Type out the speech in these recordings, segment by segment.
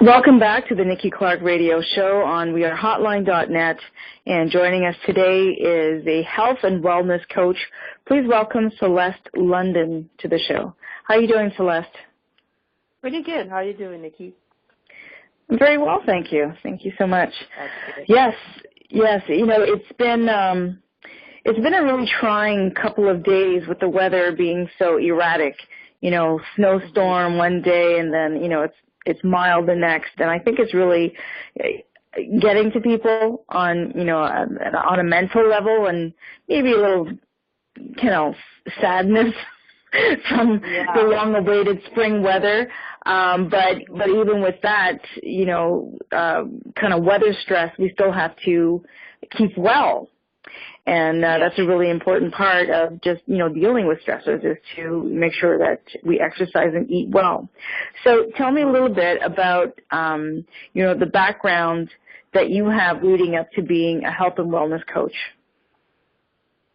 Welcome back to the Nikki Clarke Radio Show on wearehotline.net, and joining us today is a health and wellness coach. Please welcome Celeste London to the show. How are you doing, Celeste? Pretty good. How are you doing, Nikki? Very well, thank you. Thank you so much. Yes. You know, it's been a really trying couple of days with the weather being so erratic. You know, snowstorm one day, and then it's mild the next, and I think it's really getting to people on on a mental level, and maybe a little sadness from the long-awaited spring weather. But even with that, kind of weather stress, we still have to keep well. And that's a really important part of just, dealing with stressors, is to make sure that we exercise and eat well. So tell me a little bit about, the background that you have leading up to being a health and wellness coach.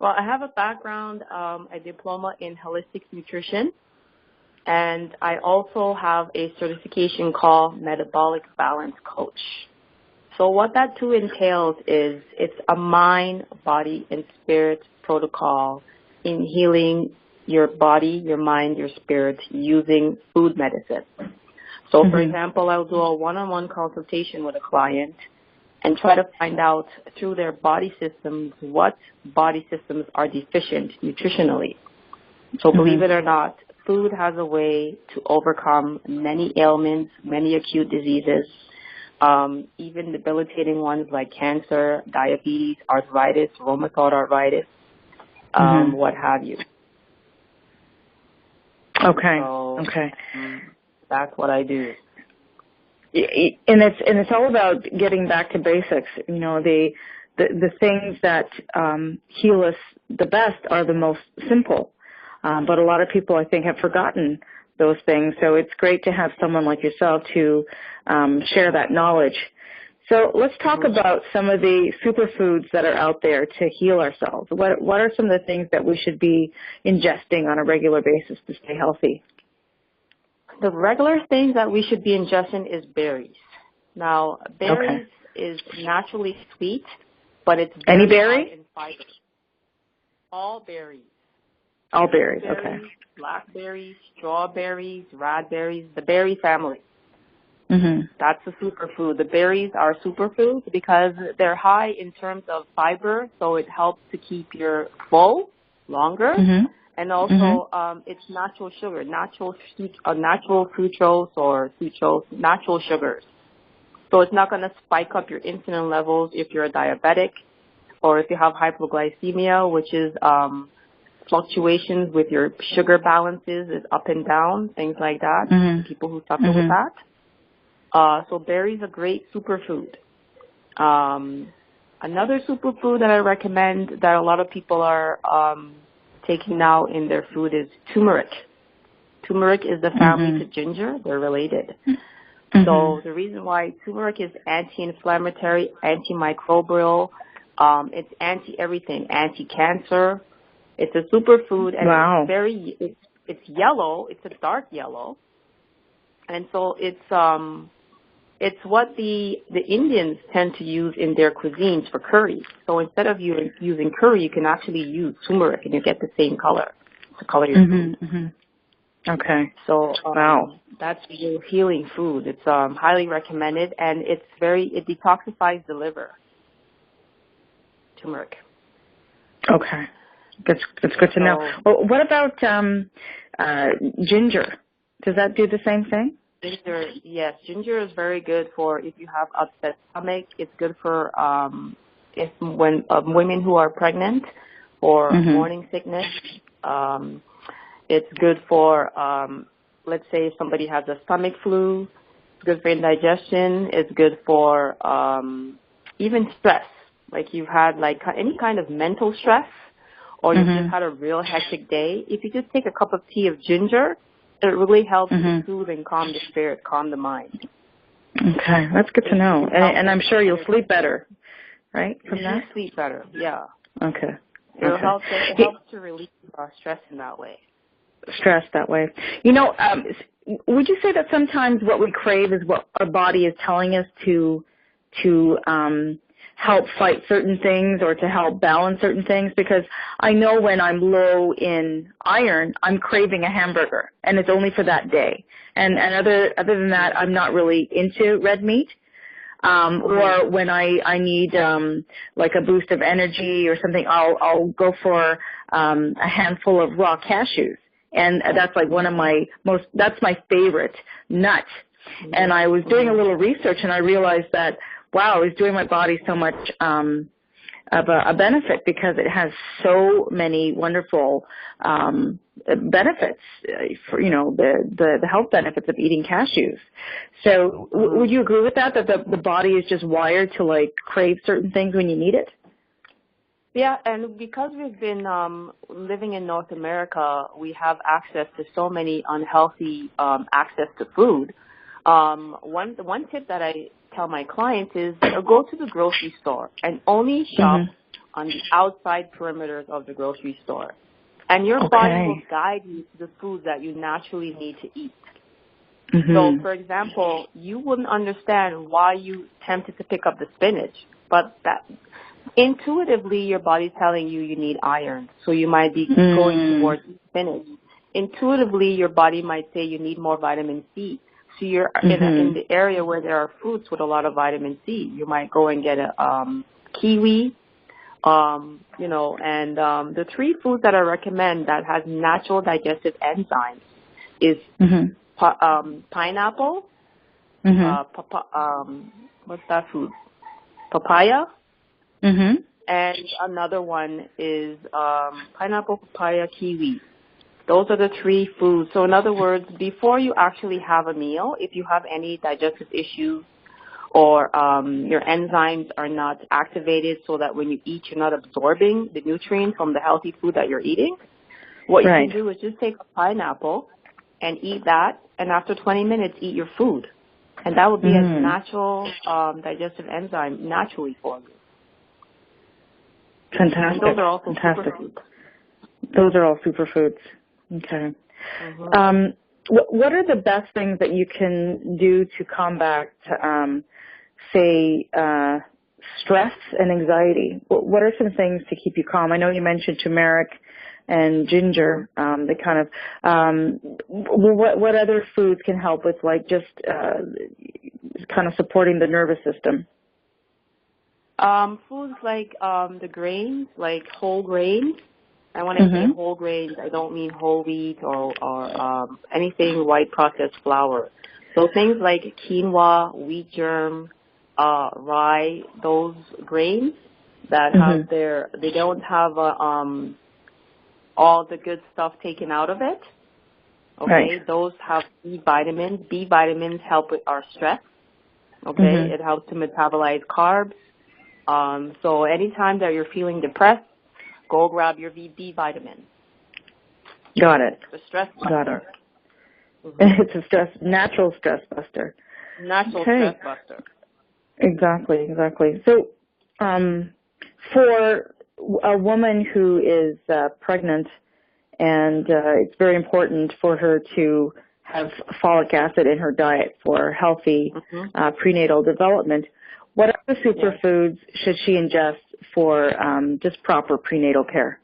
Well, I have a background, a diploma in holistic nutrition, and I also have a certification called Metabolic Balance Coach. So what that too entails is it's a mind, body, and spirit protocol in healing your body, your mind, your spirit using food medicine. So, for example, I'll do a one-on-one consultation with a client and try to find out through their body systems what body systems are deficient nutritionally. So believe it or not, food has a way to overcome many ailments, many acute diseases, even debilitating ones like cancer, diabetes, arthritis, rheumatoid arthritis, what have you. Okay. So, that's what I do. And it's all about getting back to basics. The things that heal us the best are the most simple. But a lot of people, I think, have forgotten those things. So it's great to have someone like yourself to share that knowledge. So let's talk about some of the superfoods that are out there to heal ourselves. What are some of the things that we should be ingesting on a regular basis to stay healthy? The regular things that we should be ingesting is berries. Now, berries is naturally sweet, but it's any berry? In fiber. All berries. All berries, okay. Blackberries, strawberries, raspberries, the berry family. That's a superfood. The berries are superfoods because they're high in terms of fiber, so it helps to keep your full longer. And also, it's natural sugar, natural fructose or sucrose, natural sugars. So it's not going to spike up your insulin levels if you're a diabetic, or if you have hypoglycemia, which is fluctuations with your sugar balances, is up and down, things like that. People who suffer with that. So berries are great superfood. Another superfood that I recommend that a lot of people are taking now in their food is turmeric. Turmeric is the family to ginger. They're related. So the reason why turmeric is anti-inflammatory, antimicrobial, it's anti-everything, anti-cancer. It's a superfood, and it's yellow. It's a dark yellow. And so it's what the Indians tend to use in their cuisines for curry. So instead of using curry, you can actually use turmeric, and you get the same color. It's the color of your food. Okay. So that's real healing food. It's highly recommended, and it detoxifies the liver. Turmeric. Okay. That's good to know. Well, what about ginger? Does that do the same thing? Ginger, yes. Ginger is very good for if you have upset stomach. It's good for when women who are pregnant or morning sickness. It's good for, let's say, if somebody has a stomach flu. It's good for indigestion. It's good for even stress. Like you've had any kind of mental stress, or you've just had a real hectic day. If you just take a cup of tea of ginger, it really helps to soothe and calm the spirit, calm the mind. Okay, that's good to know. And I'm sure you'll sleep better, right? You sleep better, yeah. Okay. It helps to relieve stress in that way. Stress that way. would you say that sometimes what we crave is what our body is telling us to help fight certain things or to help balance certain things? Because I know when I'm low in iron, I'm craving a hamburger, and it's only for that day. And other than that, I'm not really into red meat. Or when I need like a boost of energy or something, I'll go for a handful of raw cashews, and that's like that's my favorite nut. And I was doing a little research, and I realized that wow, it was doing my body so much of a benefit because it has so many wonderful benefits for, the health benefits of eating cashews. So would you agree with that the body is just wired to like crave certain things when you need it? Yeah, and because we've been living in North America, we have access to so many unhealthy access to food. One tip that I tell my clients is go to the grocery store and only shop on the outside perimeters of the grocery store. And your body will guide you to the foods that you naturally need to eat. So, for example, you wouldn't understand why you tempted to pick up the spinach, but that intuitively your body's telling you need iron, so you might be going towards spinach. Intuitively, your body might say you need more vitamin C. So you're in the area where there are fruits with a lot of vitamin C. You might go and get a kiwi, and the three foods that I recommend that has natural digestive enzymes is pineapple, what's that food? Papaya, and another one is pineapple, papaya, kiwi. Those are the three foods. So in other words, before you actually have a meal, if you have any digestive issues or your enzymes are not activated so that when you eat, you're not absorbing the nutrients from the healthy food that you're eating, what you can do is just take a pineapple and eat that, and after 20 minutes, eat your food. And that would be a natural digestive enzyme naturally for you. Fantastic. And those are also superfoods. Those are all superfoods. Okay. What are the best things that you can do to combat, say, stress and anxiety? What are some things to keep you calm? I know you mentioned turmeric and ginger. They kind of. What other foods can help with, like, just kind of supporting the nervous system? Foods like the grains, like whole grains. And when I say whole grains, I don't mean whole wheat or anything white processed flour. So things like quinoa, wheat germ, rye, those grains that have they don't have all the good stuff taken out of it. Okay, those have B vitamins. B vitamins help with our stress. Okay, it helps to metabolize carbs. So anytime that you're feeling depressed, go grab your B vitamins. Got it. The stress buster. Got it. It's a natural stress buster. Natural stress buster. Exactly. So, for a woman who is pregnant, and it's very important for her to have folic acid in her diet for healthy prenatal development, what other superfoods should she ingest for just proper prenatal care?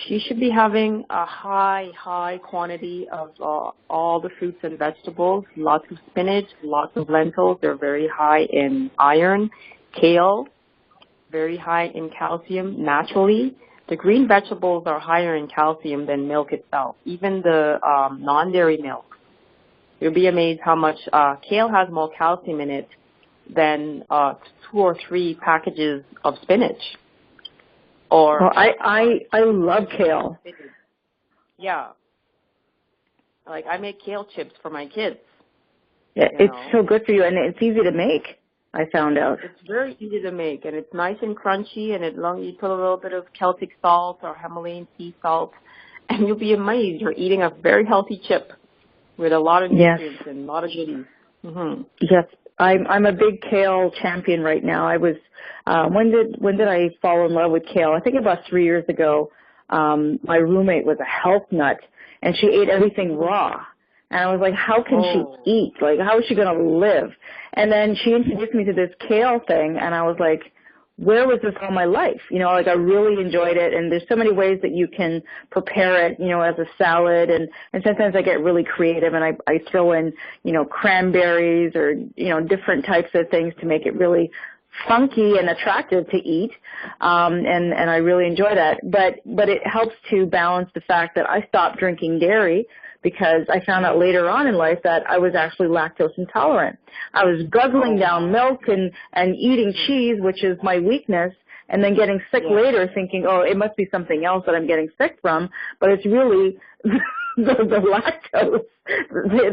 She should be having a high quantity of all the fruits and vegetables, lots of spinach, lots of lentils. They're very high in iron. Kale, very high in calcium naturally. The green vegetables are higher in calcium than milk itself, even the non-dairy milk. You'll be amazed how much kale has more calcium in it than 2 or 3 packages of spinach. Or I love kale. Yeah. Like, I make kale chips for my kids. Yeah, it's so good for you, and it's easy to make, I found out. It's very easy to make, and it's nice and crunchy, and you put a little bit of Celtic salt or Himalayan sea salt, and you'll be amazed. You're eating a very healthy chip with a lot of nutrients and a lot of goodies. Yes, I'm a big kale champion right now. I was when did I fall in love with kale? I think about 3 years ago. My roommate was a health nut, and she ate everything raw. And I was like, how can she eat? Like, how is she going to live? And then she introduced me to this kale thing, and I was like, where was this all my life? You know, like I really enjoyed it, and there's so many ways that you can prepare it, you know, as a salad, and sometimes I get really creative and I throw in, you know, cranberries or, you know, different types of things to make it really funky and attractive to eat, and I really enjoy that. But it helps to balance the fact that I stopped drinking dairy because I found out later on in life that I was actually lactose intolerant. I was guzzling down milk and eating cheese, which is my weakness, and then getting sick later thinking, oh, it must be something else that I'm getting sick from, but it's really the lactose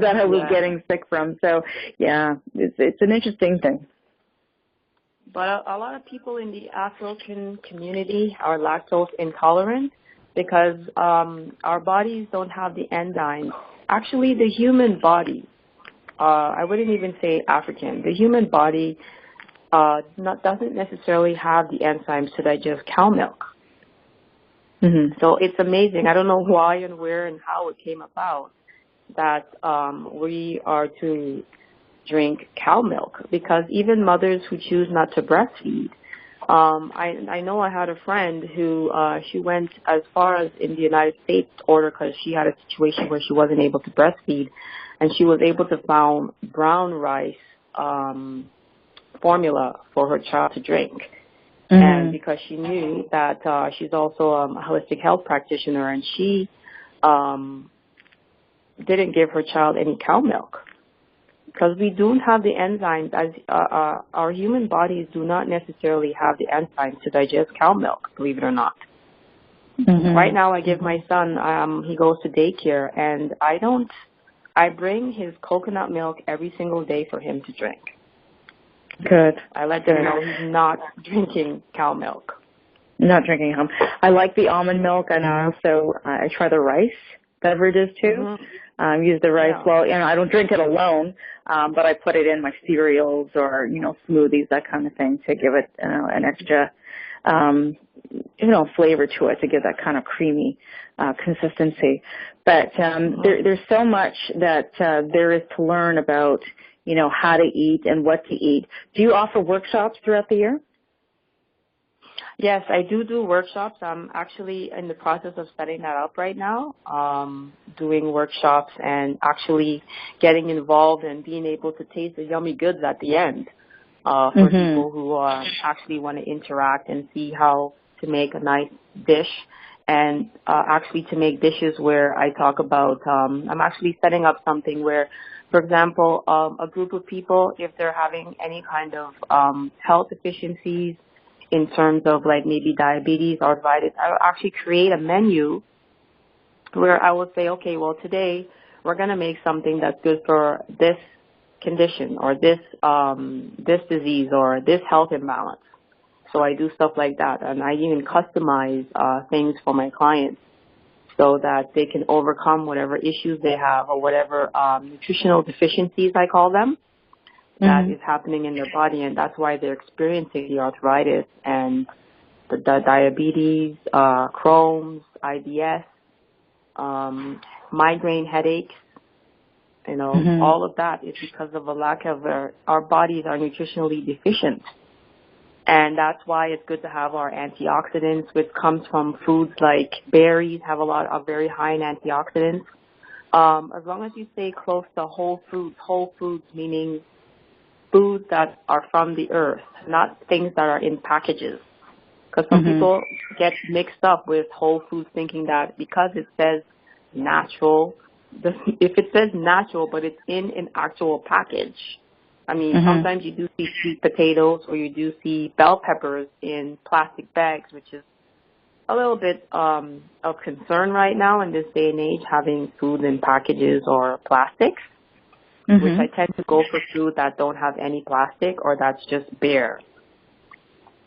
that I was getting sick from. So, yeah, it's an interesting thing. But a lot of people in the African community are lactose intolerant because our bodies don't have the enzymes. Actually, the human body, I wouldn't even say African, the human body doesn't necessarily have the enzymes to digest cow milk. Mm-hmm. So it's amazing. I don't know why and where and how it came about that we are to drink cow milk, because even mothers who choose not to breastfeed, I know I had a friend who she went as far as in the United States to order because she had a situation where she wasn't able to breastfeed, and she was able to found brown rice formula for her child to drink. Mm-hmm. And because she knew that she's also a holistic health practitioner, and she didn't give her child any cow milk. Because we don't have the enzymes, as our human bodies do not necessarily have the enzymes to digest cow milk, believe it or not. Mm-hmm. Right now I give my son, he goes to daycare, and I bring his coconut milk every single day for him to drink. Good. I let them know he's not drinking cow milk. Not drinking cow milk. I like the almond milk, and I also I try the rice beverages too. Mm-hmm. Use the rice. Well, you know, I don't drink it alone, but I put it in my cereals or, you know, smoothies, that kind of thing, to give it an extra, you know, flavor to it, to give that kind of creamy consistency. But there's so much that there is to learn about, you know, how to eat and what to eat. Do you offer workshops throughout the year? Yes, I do workshops. I'm actually in the process of setting that up right now, doing workshops and actually getting involved and being able to taste the yummy goods at the end for people who actually want to interact and see how to make a nice dish, and actually to make dishes where I talk about, I'm actually setting up something where, for example, a group of people, if they're having any kind of health deficiencies, in terms of like maybe diabetes, arthritis, I will actually create a menu where I will say, okay, well, today we're going to make something that's good for this condition or this disease or this health imbalance. So I do stuff like that, and I even customize things for my clients so that they can overcome whatever issues they have or whatever nutritional deficiencies, I call them, that is happening in their body, and that's why they're experiencing the arthritis and the diabetes, Crohn's, IBS, migraine headaches. You know, all of that is because of a lack of our bodies are nutritionally deficient. And that's why it's good to have our antioxidants, which comes from foods like berries, have a lot of very high in antioxidants. As long as you stay close to whole foods meaning foods that are from the earth, not things that are in packages. Because some people get mixed up with whole foods thinking that because it says natural, if it says natural but it's in an actual package, I mean, sometimes you do see sweet potatoes or you do see bell peppers in plastic bags, which is a little bit of concern right now in this day and age, having food in packages or plastics. Which I tend to go for food that don't have any plastic or that's just bare.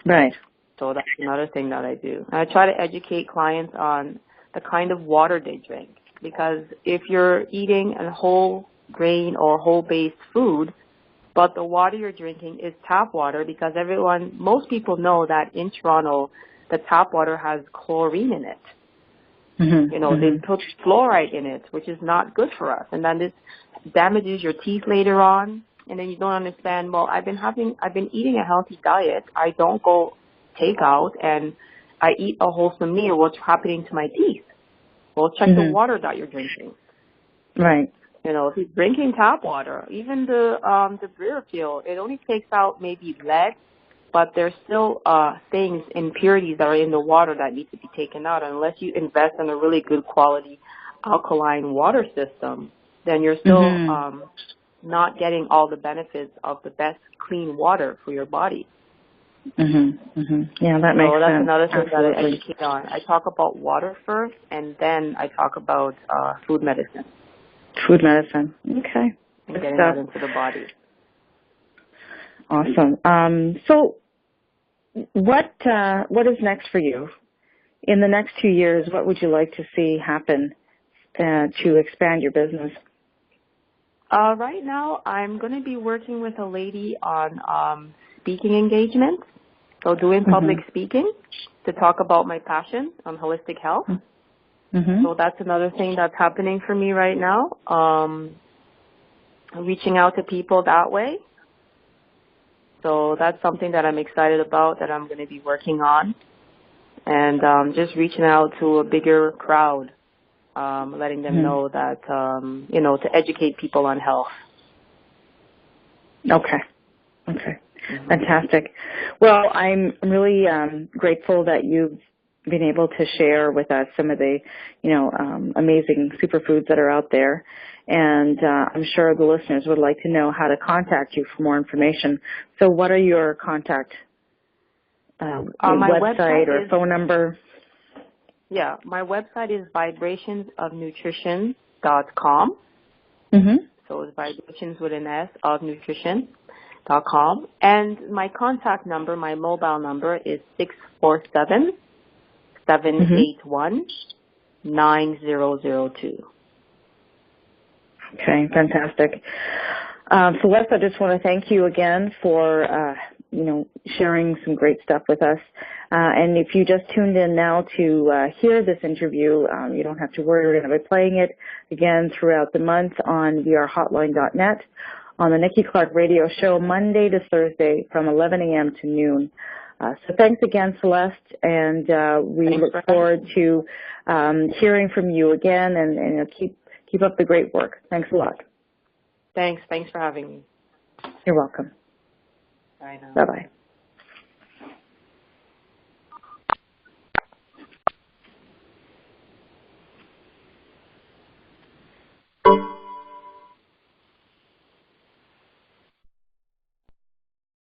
Right. So that's another thing that I do. I try to educate clients on the kind of water they drink, because if you're eating a whole grain or whole based food, but the water you're drinking is tap water, because most people know that in Toronto, the tap water has chlorine in it. Mm-hmm. You know, they put fluoride in it, which is not good for us. And then this damages your teeth later on. And then you don't understand, well, I've been eating a healthy diet. I don't go takeout and I eat a wholesome meal. What's happening to my teeth? Well, check the water that you're drinking. Right. You know, if you're drinking tap water, even the Brewer Fuel, it only takes out maybe lead, but there's still things, impurities that are in the water that need to be taken out. Unless you invest in a really good quality alkaline water system, then you're still not getting all the benefits of the best clean water for your body. Yeah, that makes sense. So that's another thing Absolutely. that I educate on. I talk about water first, and then I talk about food medicine. Food medicine. Okay. And getting that into the body. Awesome. So what is next for you? In the next 2 years, what would you like to see happen to expand your business? Right now, I'm going to be working with a lady on speaking engagements, so doing public speaking to talk about my passion on holistic health. So that's another thing that's happening for me right now, reaching out to people that way. So that's something that I'm excited about, that I'm going to be working on, and just reaching out to a bigger crowd, letting them know that, you know, to educate people on health. Okay. Fantastic. Well, I'm really grateful that you've been able to share with us some of the, you know, amazing superfoods that are out there. And I'm sure the listeners would like to know how to contact you for more information. So what are your contact website or phone number? Yeah, my website is vibrationsofnutrition.com. So it's vibrations with an S of nutrition.com. And my contact number, my mobile number is 647-781-9002. Okay, fantastic. Celeste, I just want to thank you again for, you know, sharing some great stuff with us. And if you just tuned in now to hear this interview, you don't have to worry. We're going to be playing it again throughout the month on vrhotline.net on the Nikki Clarke Radio Show, Monday to Thursday from 11 a.m. to noon. So thanks again, Celeste, and we look forward to hearing from you again, and keep up the great work. Thanks a lot. Thanks for having me. You're welcome. Bye now. Bye-bye.